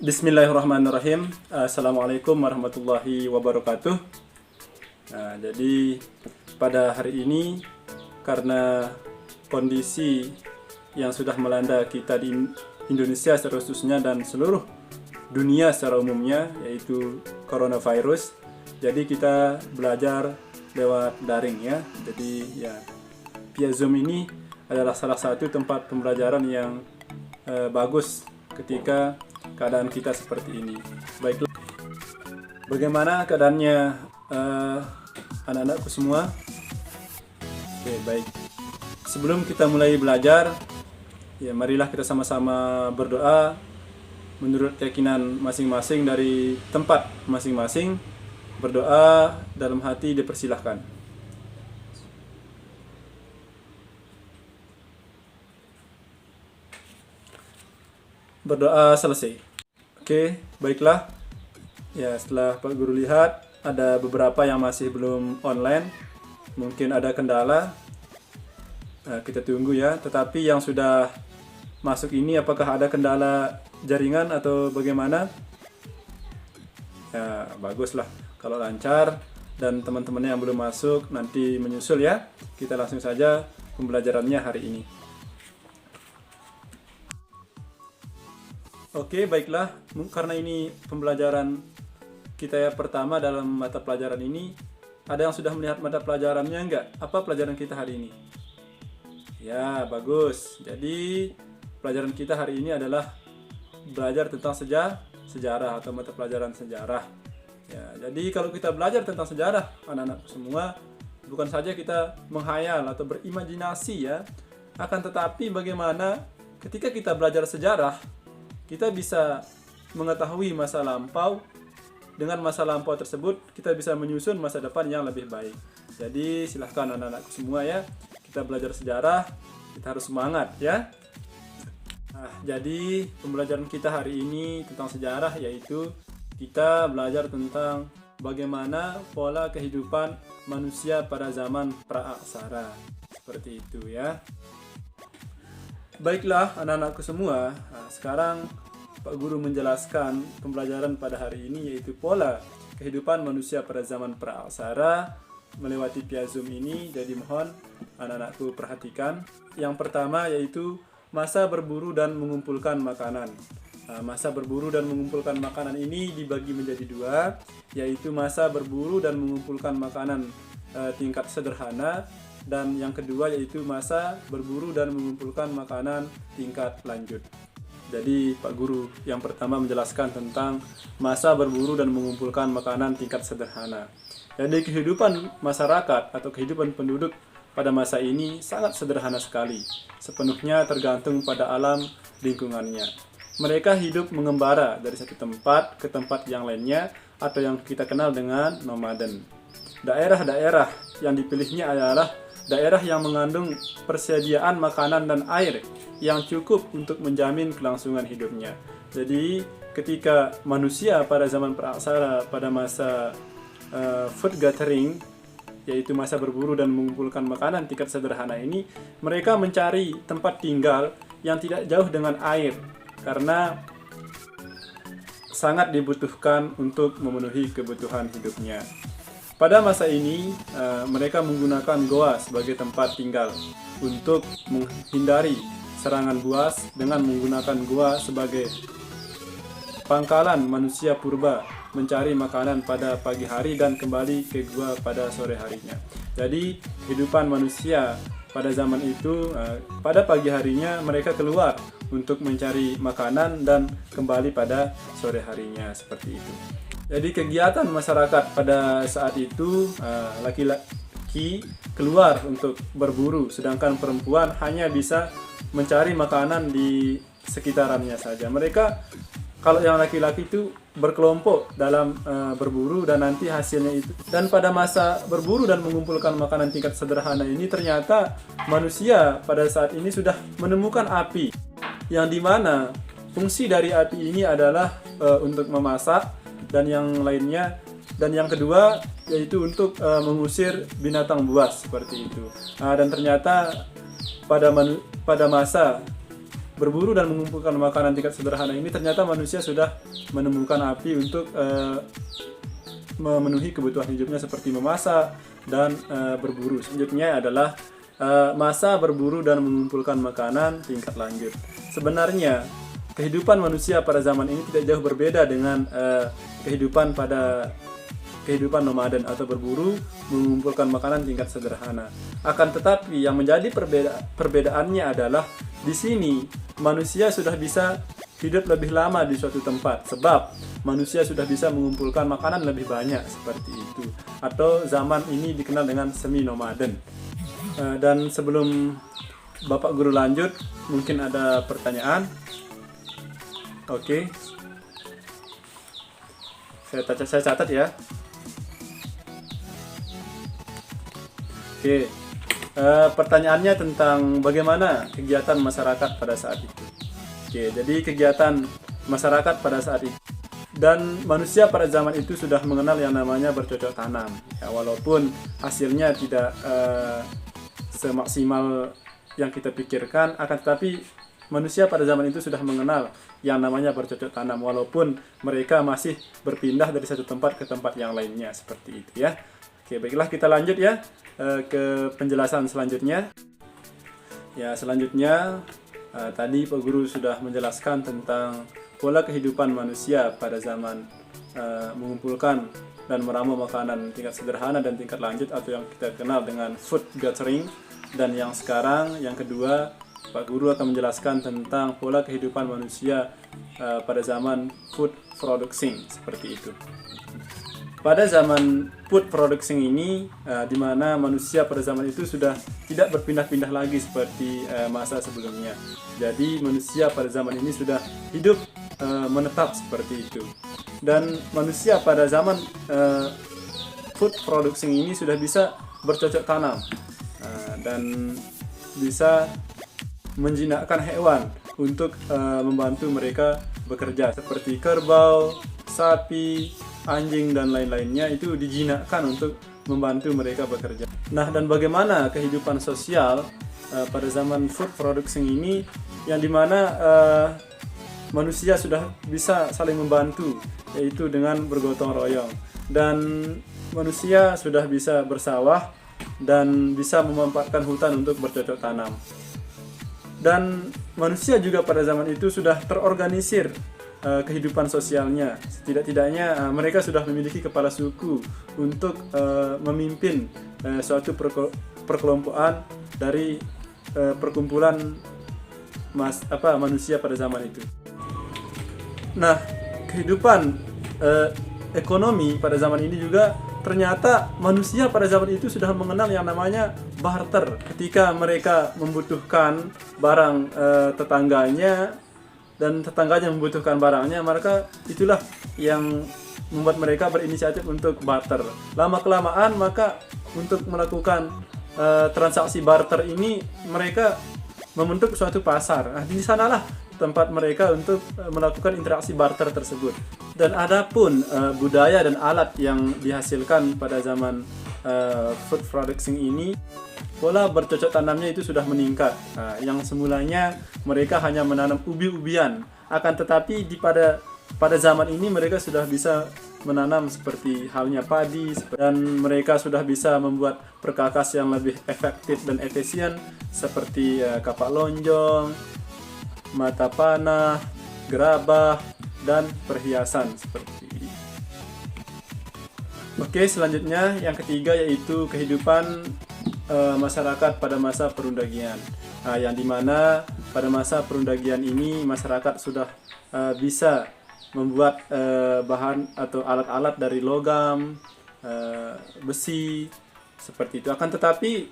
Bismillahirrahmanirrahim. Assalamualaikum warahmatullahi wabarakatuh. Jadi pada hari ini, karena kondisi yang sudah melanda kita di Indonesia secara khususnya dan seluruh dunia secara umumnya, yaitu coronavirus, jadi kita belajar lewat daring ya. Jadi ya, via Zoom ini adalah salah satu tempat pembelajaran yang bagus ketika keadaan kita seperti ini. Baiklah, bagaimana keadaannya anak-anakku semua? Oke, baik. Sebelum kita mulai belajar, ya marilah kita sama-sama berdoa menurut keyakinan masing-masing dari tempat masing-masing. Berdoa dalam hati dipersilahkan. Berdoa selesai. Oke, baiklah. Ya, setelah Pak Guru lihat ada beberapa yang masih belum online, mungkin ada kendala. Kita tunggu ya. Tetapi yang sudah masuk ini, apakah ada kendala jaringan atau bagaimana? Ya, baguslah kalau lancar. Dan teman-teman yang belum masuk nanti menyusul ya. Kita langsung saja pembelajarannya hari ini. Oke, baiklah. Karena ini pembelajaran kita ya pertama dalam mata pelajaran ini, ada yang sudah melihat mata pelajarannya enggak? Apa pelajaran kita hari ini? Ya, bagus. Jadi, pelajaran kita hari ini adalah belajar tentang sejarah atau mata pelajaran sejarah. Ya, jadi kalau kita belajar tentang sejarah, anak-anak semua, bukan saja kita menghayal atau berimajinasi ya, akan tetapi bagaimana ketika kita belajar sejarah, kita bisa mengetahui masa lampau. Dengan masa lampau tersebut, kita bisa menyusun masa depan yang lebih baik. Jadi, silahkan anak-anakku semua ya, kita belajar sejarah, kita harus semangat ya. Jadi, pembelajaran kita hari ini tentang sejarah, yaitu kita belajar tentang bagaimana pola kehidupan manusia pada zaman praaksara. Seperti itu ya. Baiklah anak-anakku semua, sekarang Pak Guru menjelaskan pembelajaran pada hari ini, yaitu pola kehidupan manusia pada zaman praaksara melewati via Zoom ini. Jadi mohon anak-anakku perhatikan. Yang pertama yaitu masa berburu dan mengumpulkan makanan. Masa berburu dan mengumpulkan makanan ini dibagi menjadi dua, yaitu masa berburu dan mengumpulkan makanan tingkat sederhana, dan yang kedua yaitu masa berburu dan mengumpulkan makanan tingkat lanjut. Jadi Pak Guru yang pertama menjelaskan tentang masa berburu dan mengumpulkan makanan tingkat sederhana. Jadi kehidupan masyarakat atau kehidupan penduduk pada masa ini sangat sederhana sekali, sepenuhnya tergantung pada alam lingkungannya. Mereka hidup mengembara dari satu tempat ke tempat yang lainnya, atau yang kita kenal dengan nomaden. Daerah-daerah yang dipilihnya adalah daerah yang mengandung persediaan makanan dan air yang cukup untuk menjamin kelangsungan hidupnya. Jadi ketika manusia pada zaman praaksara, pada masa food gathering, yaitu masa berburu dan mengumpulkan makanan tingkat sederhana ini, mereka mencari tempat tinggal yang tidak jauh dengan air, karena sangat dibutuhkan untuk memenuhi kebutuhan hidupnya. Pada masa ini, mereka menggunakan goa sebagai tempat tinggal untuk menghindari serangan buas, dengan menggunakan goa sebagai pangkalan manusia purba mencari makanan pada pagi hari dan kembali ke gua pada sore harinya. Jadi, kehidupan manusia pada zaman itu, pada pagi harinya mereka keluar untuk mencari makanan dan kembali pada sore harinya, seperti itu. Jadi kegiatan masyarakat pada saat itu, laki-laki keluar untuk berburu, sedangkan perempuan hanya bisa mencari makanan di sekitarannya saja. Mereka, kalau yang laki-laki itu berkelompok dalam berburu, dan nanti hasilnya itu. Dan pada masa berburu dan mengumpulkan makanan tingkat sederhana ini, ternyata manusia pada saat ini sudah menemukan api, yang dimana fungsi dari api ini adalah untuk memasak, dan yang lainnya, dan yang kedua yaitu untuk mengusir binatang buas, seperti itu. Dan ternyata pada masa berburu dan mengumpulkan makanan tingkat sederhana ini, ternyata manusia sudah menemukan api untuk memenuhi kebutuhan hidupnya seperti memasak dan berburu. Selanjutnya adalah masa berburu dan mengumpulkan makanan tingkat lanjut. Sebenarnya kehidupan manusia pada zaman ini tidak jauh berbeda dengan kehidupan nomaden atau berburu mengumpulkan makanan tingkat sederhana. Akan tetapi yang menjadi perbedaannya adalah di sini manusia sudah bisa hidup lebih lama di suatu tempat, sebab manusia sudah bisa mengumpulkan makanan lebih banyak seperti itu. Atau zaman ini dikenal dengan semi nomaden. Dan sebelum Bapak Guru lanjut, mungkin ada pertanyaan. Oke. Saya catat ya. Oke. Pertanyaannya tentang bagaimana kegiatan masyarakat pada saat itu. Oke, jadi kegiatan masyarakat pada saat itu dan manusia pada zaman itu sudah mengenal yang namanya bercocok tanam. Ya, walaupun hasilnya tidak semaksimal yang kita pikirkan, akan tetapi manusia pada zaman itu sudah mengenal yang namanya bercocok tanam, walaupun mereka masih berpindah dari satu tempat ke tempat yang lainnya seperti itu ya. Oke, baiklah kita lanjut ya ke penjelasan selanjutnya. Ya, selanjutnya tadi Pak Guru sudah menjelaskan tentang pola kehidupan manusia pada zaman mengumpulkan dan meramu makanan tingkat sederhana dan tingkat lanjut atau yang kita kenal dengan food gathering. Dan yang sekarang, yang kedua, Pak Guru akan menjelaskan tentang pola kehidupan manusia pada zaman food producing seperti itu. Pada zaman food producing ini, di mana manusia pada zaman itu sudah tidak berpindah-pindah lagi seperti masa sebelumnya. Jadi manusia pada zaman ini sudah hidup menetap seperti itu. Dan manusia pada zaman food producing ini sudah bisa bercocok tanam dan bisa menjinakkan hewan untuk membantu mereka bekerja seperti kerbau, sapi, anjing dan lain-lainnya itu dijinakkan untuk membantu mereka bekerja. Nah, dan bagaimana kehidupan sosial pada zaman food producing ini, yang dimana manusia sudah bisa saling membantu, yaitu dengan bergotong royong, dan manusia sudah bisa bersawah dan bisa memanfaatkan hutan untuk bercocok tanam. Dan manusia juga pada zaman itu sudah terorganisir kehidupan sosialnya. Setidak-tidaknya mereka sudah memiliki kepala suku untuk memimpin suatu perkelompokan dari perkumpulan manusia pada zaman itu. Nah, kehidupan ekonomi pada zaman ini juga ternyata manusia pada zaman itu sudah mengenal yang namanya barter. Ketika mereka membutuhkan barang tetangganya dan tetangganya membutuhkan barangnya, maka itulah yang membuat mereka berinisiatif untuk barter. Lama-kelamaan maka untuk melakukan transaksi barter ini mereka membentuk suatu pasar. Nah, di sanalah tempat mereka untuk melakukan interaksi barter tersebut. Dan adapun budaya dan alat yang dihasilkan pada zaman food producing ini, pola bercocok tanamnya itu sudah meningkat. Yang semulanya mereka hanya menanam ubi-ubian, akan tetapi pada zaman ini mereka sudah bisa menanam seperti halnya padi, dan mereka sudah bisa membuat perkakas yang lebih efektif dan efisien seperti kapak lonjong, mata panah, gerabah, dan perhiasan seperti ini. Oke, selanjutnya yang ketiga yaitu kehidupan masyarakat pada masa perundagian. Yang dimana pada masa perundagian ini masyarakat sudah bisa membuat bahan atau alat-alat dari logam, besi, seperti itu. Akan tetapi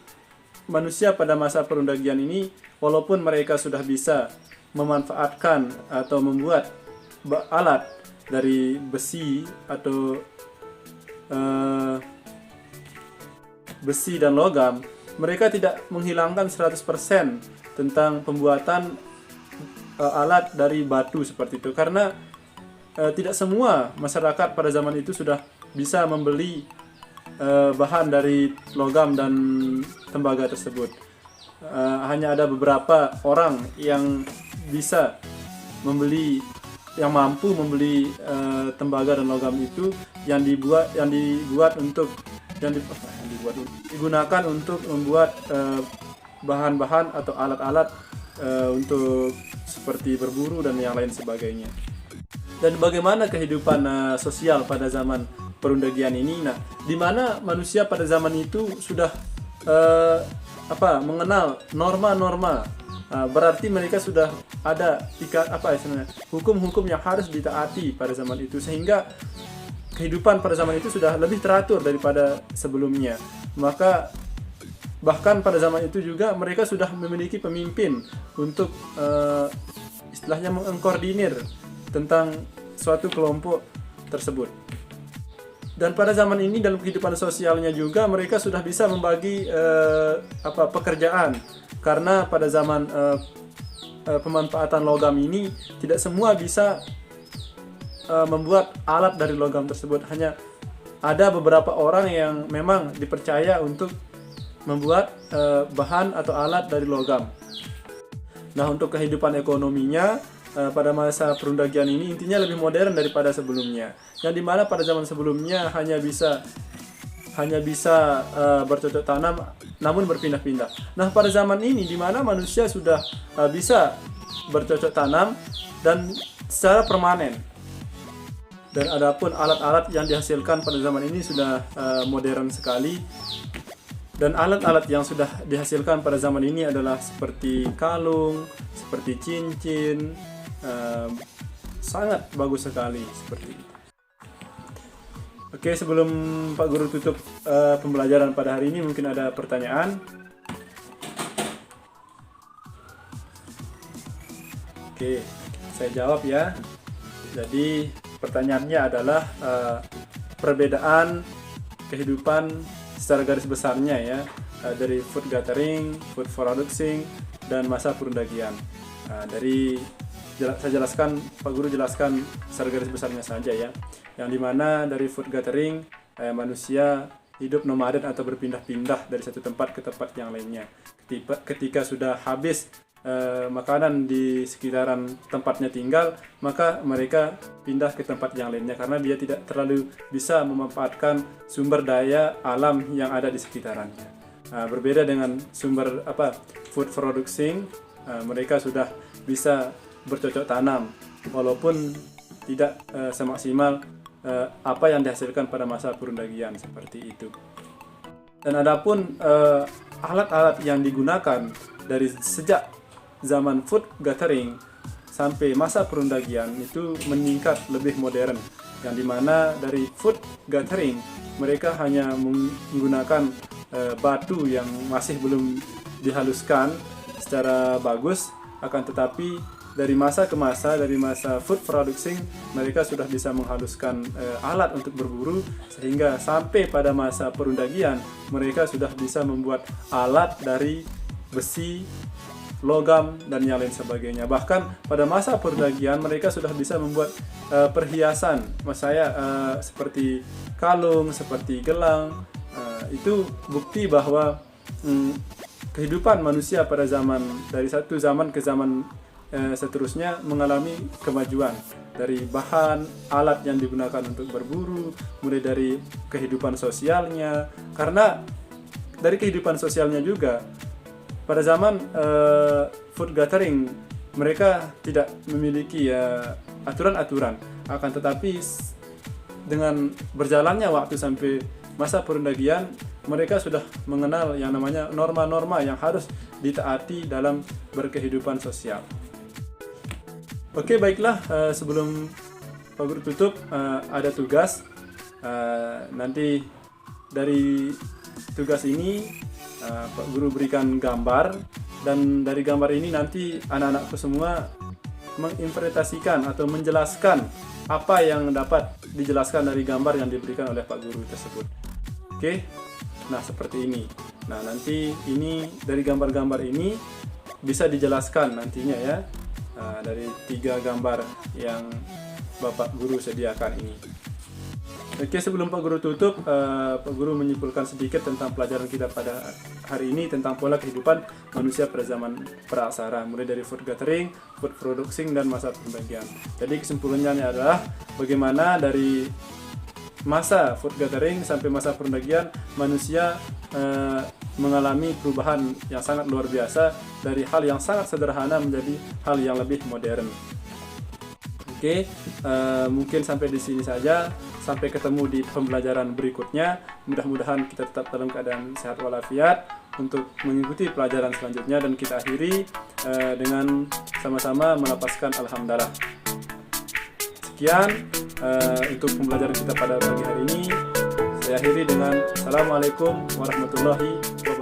manusia pada masa perundagian ini, walaupun mereka sudah bisa memanfaatkan atau membuat alat dari besi atau besi dan logam, mereka tidak menghilangkan 100% tentang pembuatan alat dari batu seperti itu, karena tidak semua masyarakat pada zaman itu sudah bisa membeli bahan dari logam dan tembaga tersebut. Hanya ada beberapa orang yang bisa membeli, yang mampu membeli tembaga dan logam itu digunakan untuk membuat bahan-bahan atau alat-alat untuk seperti berburu dan yang lain sebagainya. Dan bagaimana kehidupan sosial pada zaman perundagian ini? Nah, di mana manusia pada zaman itu sudah mengenal norma-norma, berarti mereka sudah ada hukum-hukum yang harus ditaati pada zaman itu, sehingga kehidupan pada zaman itu sudah lebih teratur daripada sebelumnya. Maka bahkan pada zaman itu juga mereka sudah memiliki pemimpin untuk istilahnya mengkoordinir tentang suatu kelompok tersebut. Dan pada zaman ini dalam kehidupan sosialnya juga mereka sudah bisa membagi pekerjaan, karena pada zaman pemanfaatan logam ini tidak semua bisa membuat alat dari logam tersebut. Hanya ada beberapa orang yang memang dipercaya untuk membuat bahan atau alat dari logam. Nah, untuk kehidupan ekonominya pada masa perundagian ini intinya lebih modern daripada sebelumnya, yang dimana pada zaman sebelumnya hanya bisa bercocok tanam namun berpindah-pindah. Nah, pada zaman ini dimana manusia sudah bisa bercocok tanam dan secara permanen. Dan adapun alat-alat yang dihasilkan pada zaman ini sudah modern sekali. Dan alat-alat yang sudah dihasilkan pada zaman ini adalah seperti kalung, seperti cincin, sangat bagus sekali seperti itu. Oke, sebelum Pak Guru tutup pembelajaran pada hari ini, mungkin ada pertanyaan. Oke, saya jawab ya. Jadi pertanyaannya adalah perbedaan kehidupan secara garis besarnya ya, dari food gathering, food producing, dan masa perundagian. Saya jelaskan, Pak Guru jelaskan secara garis besarnya saja ya. Yang dimana dari food gathering, manusia hidup nomaden atau berpindah-pindah dari satu tempat ke tempat yang lainnya. Ketika sudah habis makanan di sekitaran tempatnya tinggal, maka mereka pindah ke tempat yang lainnya karena dia tidak terlalu bisa memanfaatkan sumber daya alam yang ada di sekitarannya. Berbeda dengan food producing, mereka sudah bisa bercocok tanam walaupun tidak semaksimal apa yang dihasilkan pada masa perundagian seperti itu. Dan adapun alat-alat yang digunakan dari sejak zaman food gathering sampai masa perundagian itu meningkat lebih modern, yang dimana dari food gathering mereka hanya menggunakan batu yang masih belum dihaluskan secara bagus, akan tetapi dari masa ke masa, dari masa food producing, mereka sudah bisa menghaluskan alat untuk berburu, sehingga sampai pada masa perundagian mereka sudah bisa membuat alat dari besi, logam, dan yang lain sebagainya. Bahkan pada masa perundagian mereka sudah bisa membuat perhiasan, seperti kalung, seperti gelang. Itu bukti bahwa kehidupan manusia pada dari satu zaman ke zaman seterusnya mengalami kemajuan dari bahan, alat yang digunakan untuk berburu, mulai dari kehidupan sosialnya. Karena dari kehidupan sosialnya juga, pada zaman food gathering mereka tidak memiliki aturan-aturan, akan tetapi dengan berjalannya waktu sampai masa perundagian, mereka sudah mengenal yang namanya norma-norma yang harus ditaati dalam berkehidupan sosial. Oke, baiklah, sebelum Pak Guru tutup, ada tugas. Nanti dari tugas ini Pak Guru berikan gambar, dan dari gambar ini nanti anak-anakku semua menginterpretasikan atau menjelaskan apa yang dapat dijelaskan dari gambar yang diberikan oleh Pak Guru tersebut. Oke, nah seperti ini. Nah, nanti ini dari gambar-gambar ini bisa dijelaskan nantinya ya, dari 3 gambar yang Bapak Guru sediakan ini. Oke, sebelum Pak Guru tutup, Pak Guru menyimpulkan sedikit tentang pelajaran kita pada hari ini tentang pola kehidupan manusia pada zaman praaksara, mulai dari food gathering, food producing, dan masa pembagian. Jadi kesimpulannya adalah bagaimana dari masa food gathering sampai masa pembagian manusia mengalami perubahan yang sangat luar biasa dari hal yang sangat sederhana menjadi hal yang lebih modern. Oke, mungkin sampai di sini saja. Sampai ketemu di pembelajaran berikutnya. Mudah-mudahan kita tetap dalam keadaan sehat walafiat untuk mengikuti pelajaran selanjutnya, dan kita akhiri dengan sama-sama melapaskan alhamdulillah. Sekian untuk pembelajaran kita pada pagi hari ini. Saya akhiri dengan Assalamualaikum warahmatullahi wabarakatuh.